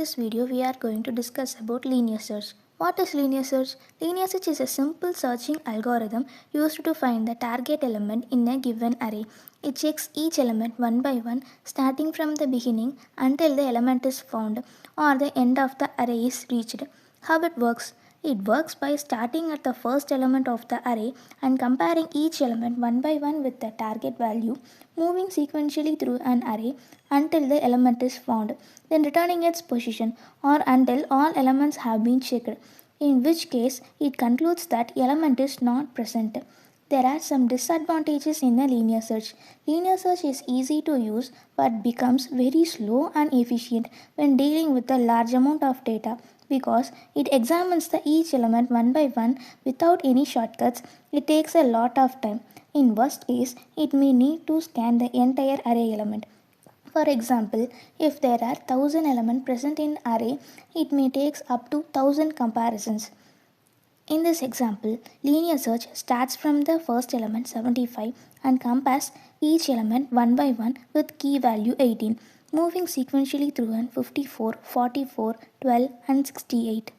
this video, we are going to discuss about linear search. What is linear search? Linear search is a simple searching algorithm used to find the target element in a given array. It checks each element one by one, starting from the beginning until the element is found or the end of the array is reached. How it works? It works by starting at the first element of the array and comparing each element one by one with the target value, moving sequentially through an array until the element is found, then returning its position or until all elements have been checked, in which case it concludes that element is not present. There are some disadvantages in a linear search. Linear search is easy to use but becomes very slow and efficient when dealing with a large amount of data because it examines each element one by one without any shortcuts. It takes a lot of time. In worst case, it may need to scan the entire array element. For example, if there are 1000 elements present in array, it may take up to 1000 comparisons. In this example, linear search starts from the first element 75 and compares each element one by one with key value 18, moving sequentially through an 54, 44, 12 and 68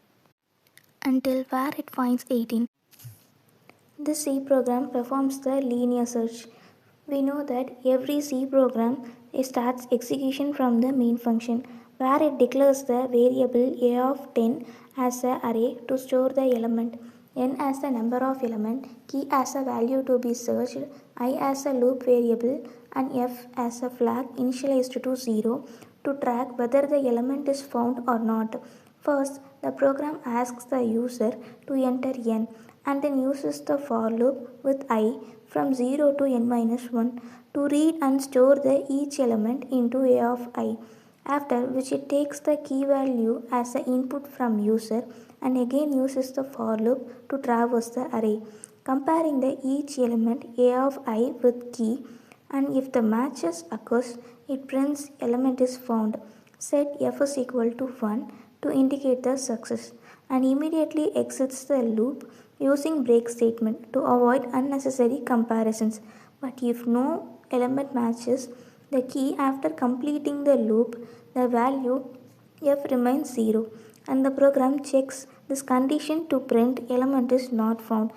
until where it finds 18. This C program performs the linear search. We know that every C program starts execution from the main function where it declares the variable a of 10 as an array to store the element, n as the number of element, key as a value to be searched, I as a loop variable and f as a flag initialized to 0 to track whether the element is found or not. First, the program asks the user to enter n and then uses the for loop with I from 0 to n minus 1 to read and store each element into a of I, after which it takes the key value as the input from user and again uses the for loop to traverse the array, comparing each element a of I with key, and if the matches occurs, it prints element is found. Set f is equal to 1 to indicate the success and immediately exits the loop using break statement to avoid unnecessary comparisons. But if no element matches the key after completing the loop, the value f remains 0 and the program checks this condition to print element is not found.